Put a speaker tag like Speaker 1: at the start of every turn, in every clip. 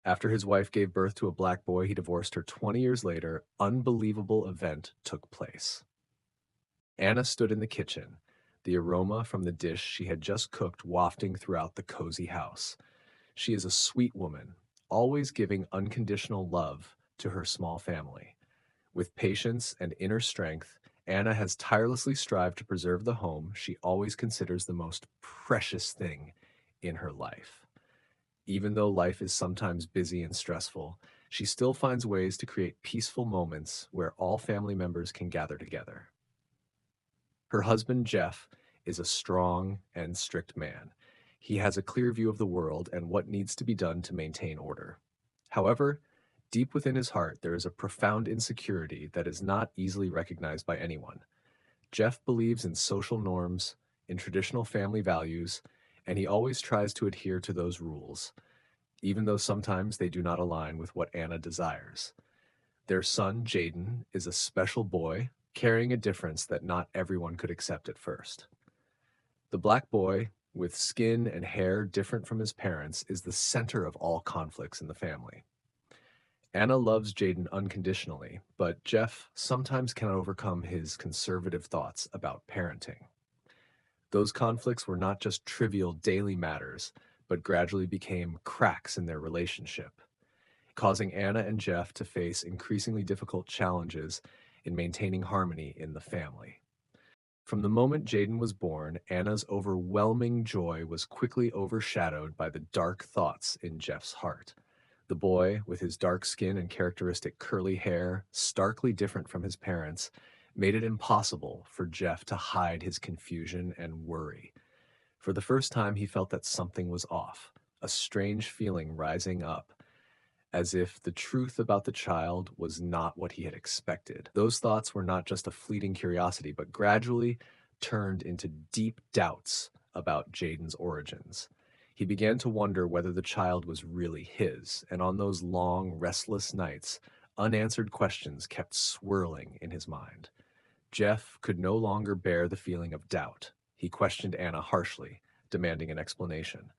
Speaker 1: After his wife gave birth to a black boy he divorced her 20 years later, unbelievable event took place. Anna stood in the kitchen, the aroma from the dish she had just cooked wafting throughout the cozy house. She is a sweet woman, always giving unconditional love to her small family. With patience and inner strength, Anna has tirelessly strived to preserve the home she always considers the most precious thing in her life. Even though life is sometimes busy and stressful, she still finds ways to create peaceful moments where all family members can gather together. Her husband, Jeff, is a strong and strict man. He has a clear view of the world and what needs to be done to maintain order. However, deep within his heart, there is a profound insecurity that is not easily recognized by anyone. Jeff believes in social norms, in traditional family values, and he always tries to adhere to those rules, even though sometimes they do not align with what Anna desires. Their son, Jaden, is a special boy, carrying a difference that not everyone could accept at first. The black boy, with skin and hair different from his parents, is the center of all conflicts in the family. Anna loves Jaden unconditionally, but Jeff sometimes cannot overcome his conservative thoughts about parenting. Those conflicts were not just trivial daily matters, but gradually became cracks in their relationship, causing Anna and Jeff to face increasingly difficult challenges in maintaining harmony in the family. From the moment Jaden was born, Anna's overwhelming joy was quickly overshadowed by the dark thoughts in Jeff's heart. The boy, with his dark skin and characteristic curly hair, starkly different from his parents, made it impossible for Jeff to hide his confusion and worry. For the first time, he felt that something was off, a strange feeling rising up, as if the truth about the child was not what he had expected. Those thoughts were not just a fleeting curiosity, but gradually turned into deep doubts about Jaden's origins. He began to wonder whether the child was really his, and on those long, restless nights, unanswered questions kept swirling in his mind. Jeff could no longer bear the feeling of doubt. He questioned Anna harshly, demanding an explanation.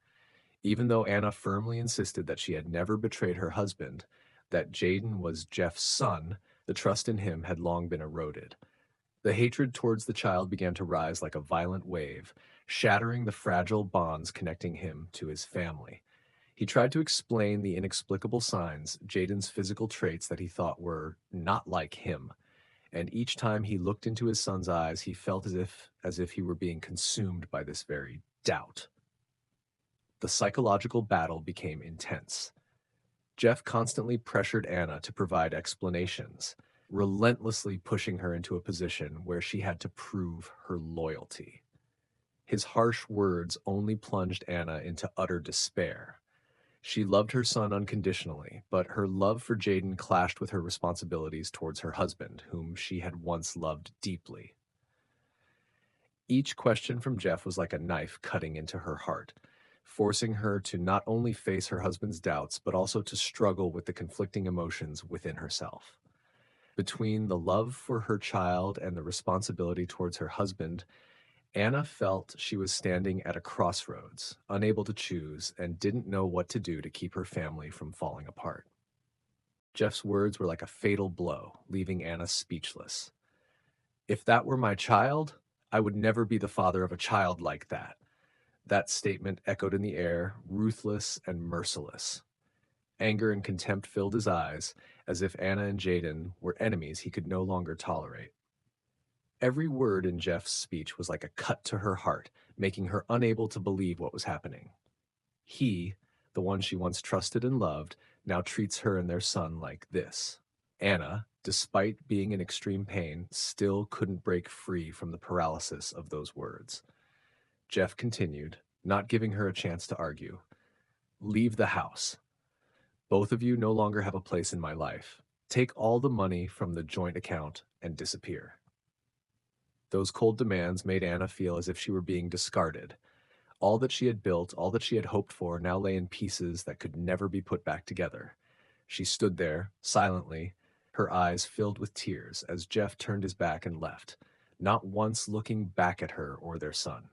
Speaker 1: Even though Anna firmly insisted that she had never betrayed her husband, that Jaden was Jeff's son, the trust in him had long been eroded. The hatred towards the child began to rise like a violent wave, shattering the fragile bonds connecting him to his family. He tried to explain the inexplicable signs, Jaden's physical traits that he thought were not like him, and each time he looked into his son's eyes, he felt as if he were being consumed by this very doubt. The psychological battle became intense. Jeff constantly pressured Anna to provide explanations, relentlessly pushing her into a position where she had to prove her loyalty. His harsh words only plunged Anna into utter despair. She loved her son unconditionally, but her love for Jaden clashed with her responsibilities towards her husband, whom she had once loved deeply. Each question from Jeff was like a knife cutting into her heart, forcing her to not only face her husband's doubts, but also to struggle with the conflicting emotions within herself. Between the love for her child and the responsibility towards her husband, Anna felt she was standing at a crossroads, unable to choose, and didn't know what to do to keep her family from falling apart. Jeff's words were like a fatal blow, leaving Anna speechless. If that were my child, I would never be the father of a child like that. That statement echoed in the air, ruthless and merciless. Anger and contempt filled his eyes, as if Anna and Jaden were enemies he could no longer tolerate. Every word in Jeff's speech was like a cut to her heart, making her unable to believe what was happening. He, the one she once trusted and loved, now treats her and their son like this. Anna, despite being in extreme pain, still couldn't break free from the paralysis of those words. Jeff continued, not giving her a chance to argue. Leave the house. Both of you no longer have a place in my life. Take all the money from the joint account and disappear. Those cold demands made Anna feel as if she were being discarded. All that she had built, all that she had hoped for, now lay in pieces that could never be put back together. She stood there, silently, her eyes filled with tears as Jeff turned his back and left, not once looking back at her or their son.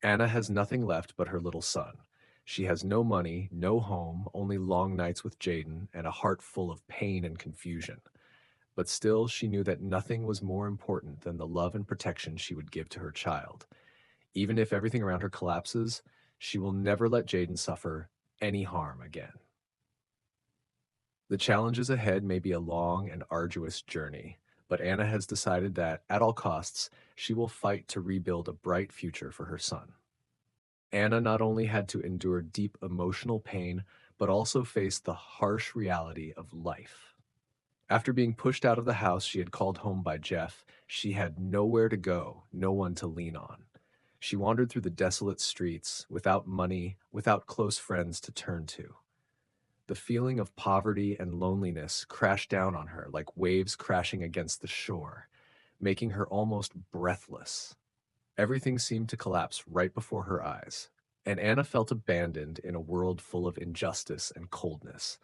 Speaker 1: Anna has nothing left but her little son. She has no money, no home, only long nights with Jaden, and a heart full of pain and confusion. But still, she knew that nothing was more important than the love and protection she would give to her child. Even if everything around her collapses, she will never let Jaden suffer any harm again. The challenges ahead may be a long and arduous journey, but Anna has decided that, at all costs, she will fight to rebuild a bright future for her son. Anna not only had to endure deep emotional pain, but also faced the harsh reality of life. After being pushed out of the house she had called home by Jeff, she had nowhere to go, no one to lean on. She wandered through the desolate streets, without money, without close friends to turn to. The feeling of poverty and loneliness crashed down on her like waves crashing against the shore, making her almost breathless. Everything seemed to collapse right before her eyes, and Anna felt abandoned in a world full of injustice and coldness.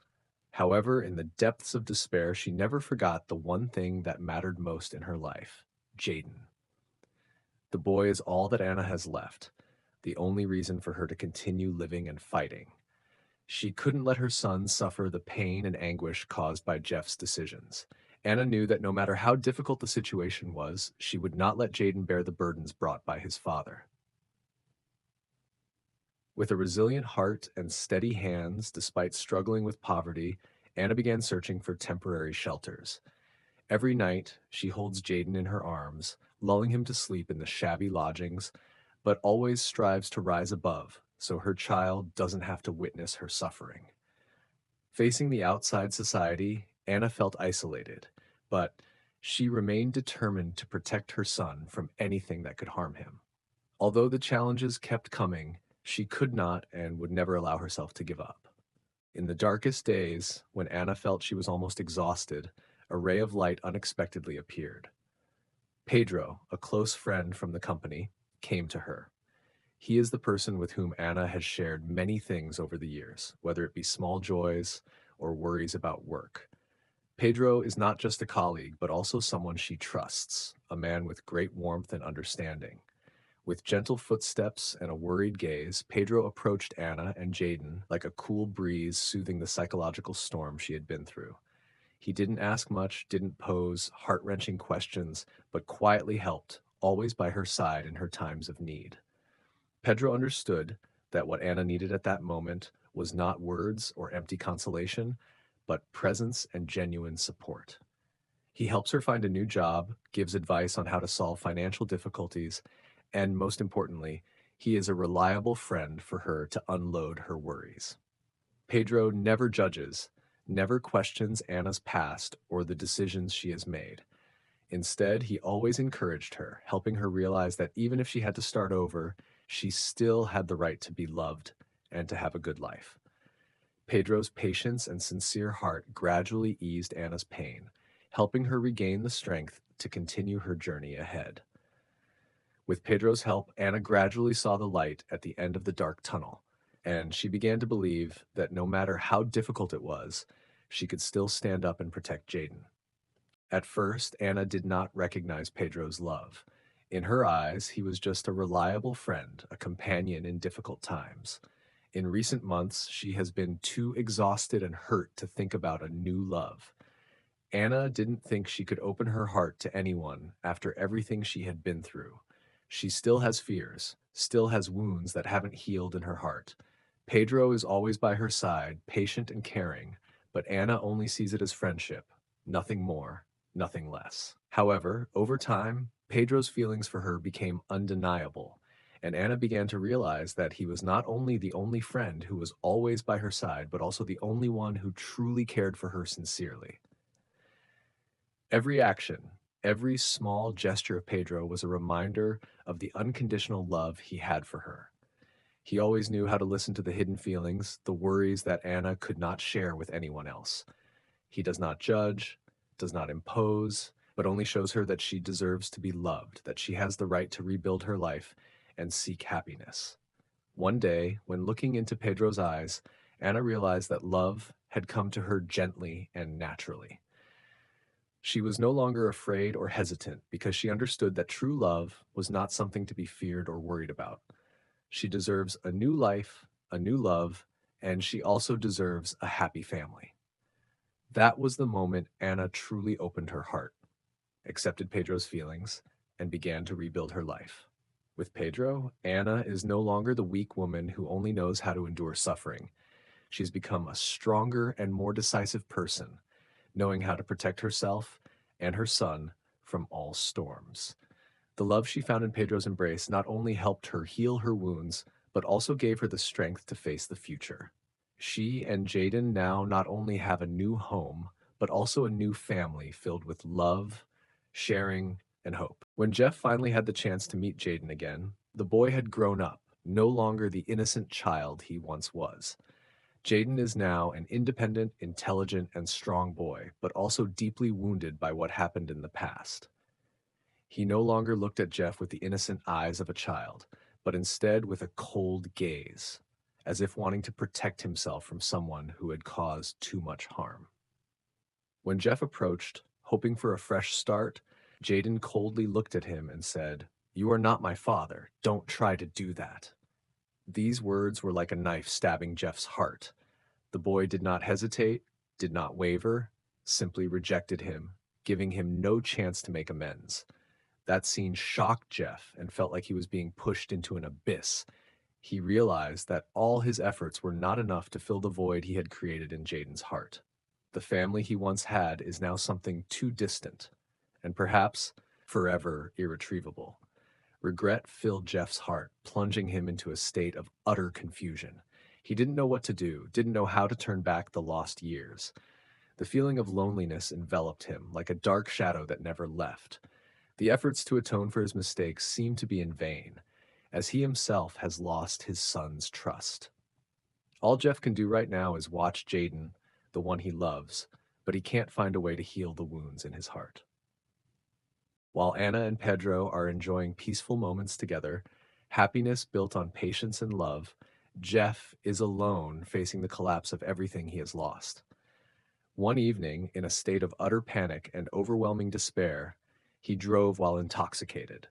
Speaker 1: However, in the depths of despair, she never forgot the one thing that mattered most in her life: Jaden. The boy is all that Anna has left, the only reason for her to continue living and fighting. She couldn't let her son suffer the pain and anguish caused by Jeff's decisions. Anna knew that no matter how difficult the situation was, she would not let Jaden bear the burdens brought by his father. With a resilient heart and steady hands, despite struggling with poverty, Anna began searching for temporary shelters. Every night, she holds Jaden in her arms, lulling him to sleep in the shabby lodgings, but always strives to rise above so her child doesn't have to witness her suffering. Facing the outside society, Anna felt isolated, but she remained determined to protect her son from anything that could harm him. Although the challenges kept coming, she could not and would never allow herself to give up. In the darkest days, when Anna felt she was almost exhausted, a ray of light unexpectedly appeared. Pedro, a close friend from the company, came to her. He is the person with whom Anna has shared many things over the years, whether it be small joys or worries about work. Pedro is not just a colleague, but also someone she trusts, a man with great warmth and understanding. With gentle footsteps and a worried gaze, Pedro approached Anna and Jaden like a cool breeze soothing the psychological storm she had been through. He didn't ask much, didn't pose heart-wrenching questions, but quietly helped, always by her side in her times of need. Pedro understood that what Anna needed at that moment was not words or empty consolation, but presence and genuine support. He helps her find a new job, gives advice on how to solve financial difficulties, and most importantly, he is a reliable friend for her to unload her worries. Pedro never judges, never questions Anna's past or the decisions she has made. Instead, he always encouraged her, helping her realize that even if she had to start over, she still had the right to be loved and to have a good life. Pedro's patience and sincere heart gradually eased Anna's pain, helping her regain the strength to continue her journey ahead. With Pedro's help, Anna gradually saw the light at the end of the dark tunnel, and she began to believe that no matter how difficult it was, she could still stand up and protect Jaden. At first, Anna did not recognize Pedro's love. In her eyes, he was just a reliable friend, a companion in difficult times. In recent months, she has been too exhausted and hurt to think about a new love. Anna didn't think she could open her heart to anyone after everything she had been through. She still has fears, still has wounds that haven't healed in her heart. Pedro is always by her side, patient and caring, but Anna only sees it as friendship, nothing more, nothing less. However, over time, Pedro's feelings for her became undeniable, and Anna began to realize that he was not only the only friend who was always by her side, but also the only one who truly cared for her sincerely. Every action, every small gesture of Pedro was a reminder of the unconditional love he had for her. He always knew how to listen to the hidden feelings, the worries that Anna could not share with anyone else. He does not judge, does not impose, but only shows her that she deserves to be loved, that she has the right to rebuild her life and seek happiness. One day, when looking into Pedro's eyes, Anna realized that love had come to her gently and naturally. She was no longer afraid or hesitant because she understood that true love was not something to be feared or worried about. She deserves a new life, a new love, and she also deserves a happy family. That was the moment Anna truly opened her heart, accepted Pedro's feelings, and began to rebuild her life. With Pedro, Anna is no longer the weak woman who only knows how to endure suffering. She's become a stronger and more decisive person, knowing how to protect herself and her son from all storms. The love she found in Pedro's embrace not only helped her heal her wounds, but also gave her the strength to face the future. She and Jaden now not only have a new home, but also a new family filled with love, sharing, and hope. When Jeff finally had the chance to meet Jaden again, the boy had grown up, no longer the innocent child he once was. Jaden is now an independent, intelligent, and strong boy, but also deeply wounded by what happened in the past. He no longer looked at Jeff with the innocent eyes of a child, but instead with a cold gaze, as if wanting to protect himself from someone who had caused too much harm. When Jeff approached, hoping for a fresh start, Jaden coldly looked at him and said, "You are not my father. Don't try to do that." These words were like a knife stabbing Jeff's heart. The boy did not hesitate, did not waver, simply rejected him, giving him no chance to make amends. That scene shocked Jeff and felt like he was being pushed into an abyss. He realized that all his efforts were not enough to fill the void he had created in Jaden's heart. The family he once had is now something too distant, and perhaps forever irretrievable. Regret filled Jeff's heart, plunging him into a state of utter confusion. He didn't know what to do, didn't know how to turn back the lost years. The feeling of loneliness enveloped him like a dark shadow that never left. The efforts to atone for his mistakes seem to be in vain, as he himself has lost his son's trust. All Jeff can do right now is watch Jaden, the one he loves, but he can't find a way to heal the wounds in his heart. While Anna and Pedro are enjoying peaceful moments together, happiness built on patience and love, Jeff is alone facing the collapse of everything he has lost. One evening, in a state of utter panic and overwhelming despair, he drove while intoxicated.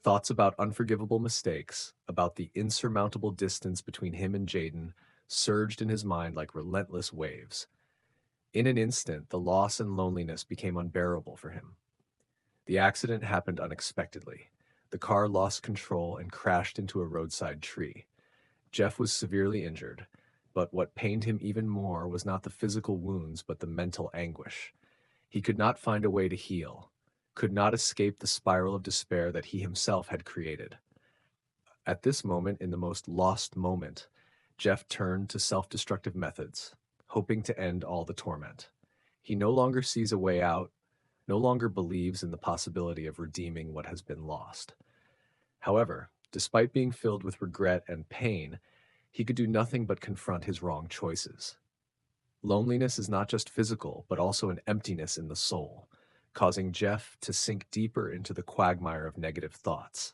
Speaker 1: Thoughts about unforgivable mistakes, about the insurmountable distance between him and Jaden, surged in his mind like relentless waves. In an instant, the loss and loneliness became unbearable for him. The accident happened unexpectedly. The car lost control and crashed into a roadside tree. Jeff was severely injured, but what pained him even more was not the physical wounds, but the mental anguish. He could not find a way to heal, could not escape the spiral of despair that he himself had created. At this moment, in the most lost moment, Jeff turned to self-destructive methods, hoping to end all the torment. He no longer sees a way out, no longer believes in the possibility of redeeming what has been lost. However, despite being filled with regret and pain, he could do nothing but confront his wrong choices. Loneliness is not just physical, but also an emptiness in the soul, causing Jeff to sink deeper into the quagmire of negative thoughts.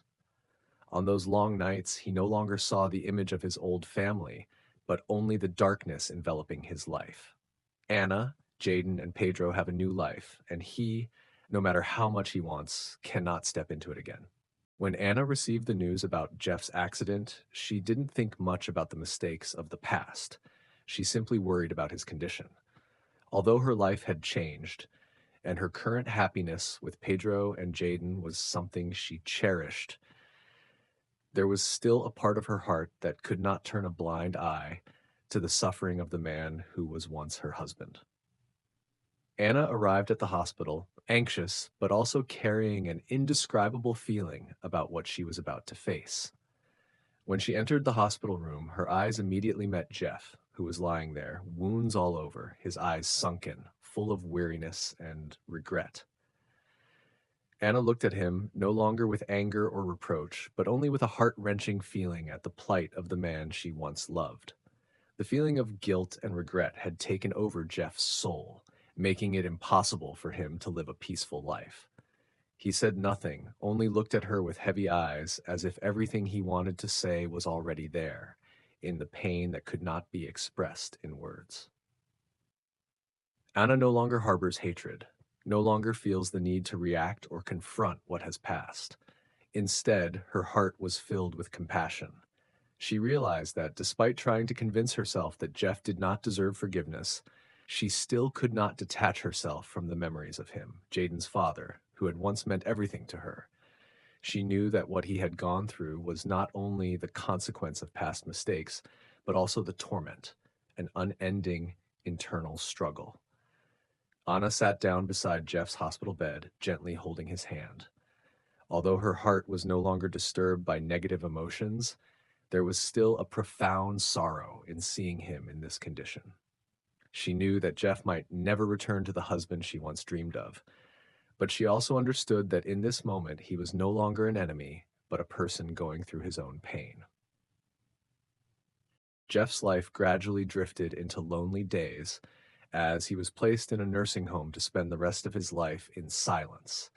Speaker 1: On those long nights, he no longer saw the image of his old family, but only the darkness enveloping his life. Anna, Jaden, and Pedro have a new life, and he, no matter how much he wants, cannot step into it again. When Anna received the news about Jeff's accident, she didn't think much about the mistakes of the past. She simply worried about his condition. Although her life had changed, and her current happiness with Pedro and Jaden was something she cherished, there was still a part of her heart that could not turn a blind eye to the suffering of the man who was once her husband. Anna arrived at the hospital, anxious, but also carrying an indescribable feeling about what she was about to face. When she entered the hospital room, her eyes immediately met Jeff, who was lying there, wounds all over, his eyes sunken, full of weariness and regret. Anna looked at him, no longer with anger or reproach, but only with a heart-wrenching feeling at the plight of the man she once loved. The feeling of guilt and regret had taken over Jeff's soul, making it impossible for him to live a peaceful life. He said nothing, only looked at her with heavy eyes, as if everything he wanted to say was already there, in the pain that could not be expressed in words. Anna no longer harbors hatred, no longer feels the need to react or confront what has passed. Instead, her heart was filled with compassion. She realized that despite trying to convince herself that Jeff did not deserve forgiveness, she still could not detach herself from the memories of him, Jaden's father, who had once meant everything to her. She knew that what he had gone through was not only the consequence of past mistakes, but also the torment, an unending internal struggle. Anna sat down beside Jeff's hospital bed, gently holding his hand. Although her heart was no longer disturbed by negative emotions, there was still a profound sorrow in seeing him in this condition. She knew that Jeff might never return to the husband she once dreamed of, but she also understood that in this moment he was no longer an enemy, but a person going through his own pain. Jeff's life gradually drifted into lonely days as he was placed in a nursing home to spend the rest of his life in silence.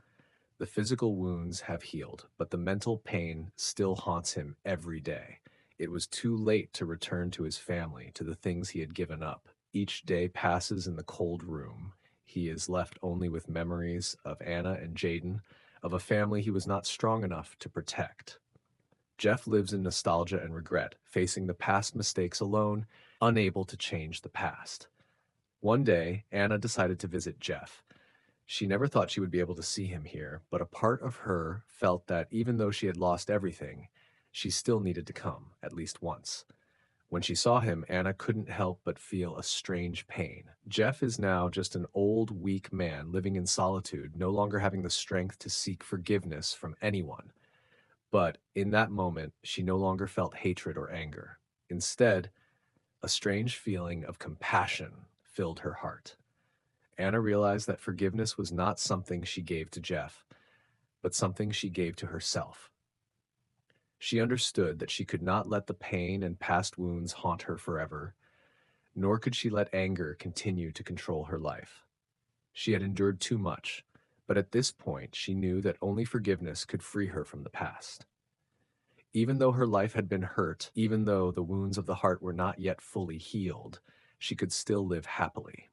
Speaker 1: The physical wounds have healed, but the mental pain still haunts him every day. It was too late to return to his family, to the things he had given up. Each day passes in the cold room. He is left only with memories of Anna and Jaden, of a family he was not strong enough to protect. Jeff lives in nostalgia and regret, facing the past mistakes alone, unable to change the past. One day, Anna decided to visit Jeff. She never thought she would be able to see him here, but a part of her felt that even though she had lost everything, she still needed to come, at least once. When she saw him, Anna couldn't help but feel a strange pain. Jeff is now just an old, weak man living in solitude, no longer having the strength to seek forgiveness from anyone. But in that moment, she no longer felt hatred or anger. Instead, a strange feeling of compassion filled her heart. Anna realized that forgiveness was not something she gave to Jeff, but something she gave to herself. She understood that she could not let the pain and past wounds haunt her forever, nor could she let anger continue to control her life. She had endured too much, but at this point she knew that only forgiveness could free her from the past. Even though her life had been hurt, even though the wounds of the heart were not yet fully healed, she could still live happily.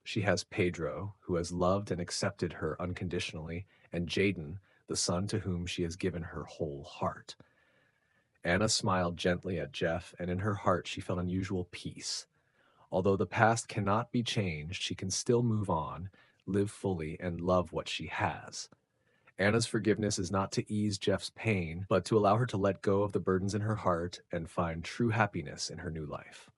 Speaker 1: She has Pedro, who has loved and accepted her unconditionally, and Jaden, the son to whom she has given her whole heart. Anna smiled gently at Jeff, and in her heart she felt unusual peace. Although the past cannot be changed, she can still move on, live fully, and love what she has. Anna's forgiveness is not to ease Jeff's pain, but to allow her to let go of the burdens in her heart and find true happiness in her new life.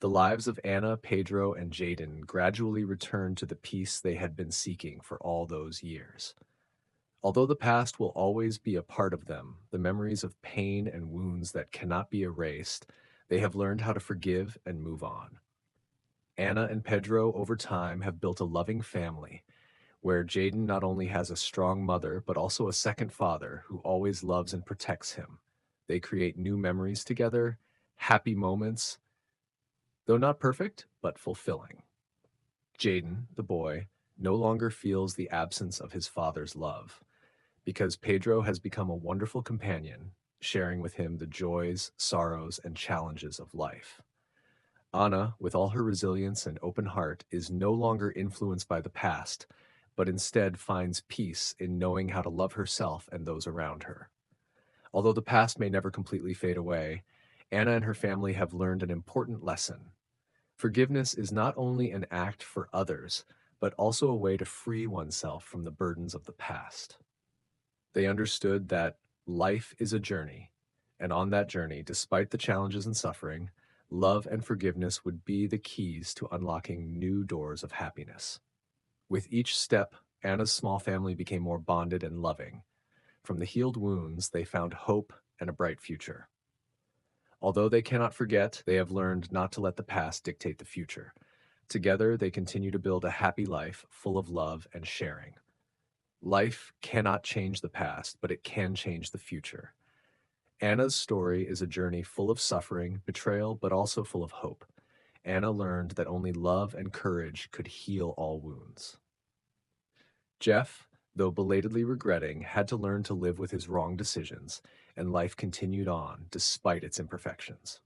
Speaker 1: The lives of Anna, Pedro, and Jaden gradually returned to the peace they had been seeking for all those years. Although the past will always be a part of them, the memories of pain and wounds that cannot be erased, they have learned how to forgive and move on. Anna and Pedro, over time, have built a loving family where Jaden not only has a strong mother, but also a second father who always loves and protects him. They create new memories together, happy moments, though not perfect, but fulfilling. Jaden, the boy, no longer feels the absence of his father's love, because Pedro has become a wonderful companion, sharing with him the joys, sorrows, and challenges of life. Anna, with all her resilience and open heart, is no longer influenced by the past, but instead finds peace in knowing how to love herself and those around her. Although the past may never completely fade away, Anna and her family have learned an important lesson. Forgiveness is not only an act for others, but also a way to free oneself from the burdens of the past. They understood that life is a journey, and on that journey, despite the challenges and suffering, love and forgiveness would be the keys to unlocking new doors of happiness. With each step, Anna's small family became more bonded and loving. From the healed wounds, they found hope and a bright future. Although they cannot forget, they have learned not to let the past dictate the future. Together, they continue to build a happy life full of love and sharing. Life cannot change the past, but it can change the future. Anna's story is a journey full of suffering, betrayal, but also full of hope. Anna learned that only love and courage could heal all wounds. Jeff, though belatedly regretting, had to learn to live with his wrong decisions, and life continued on despite its imperfections.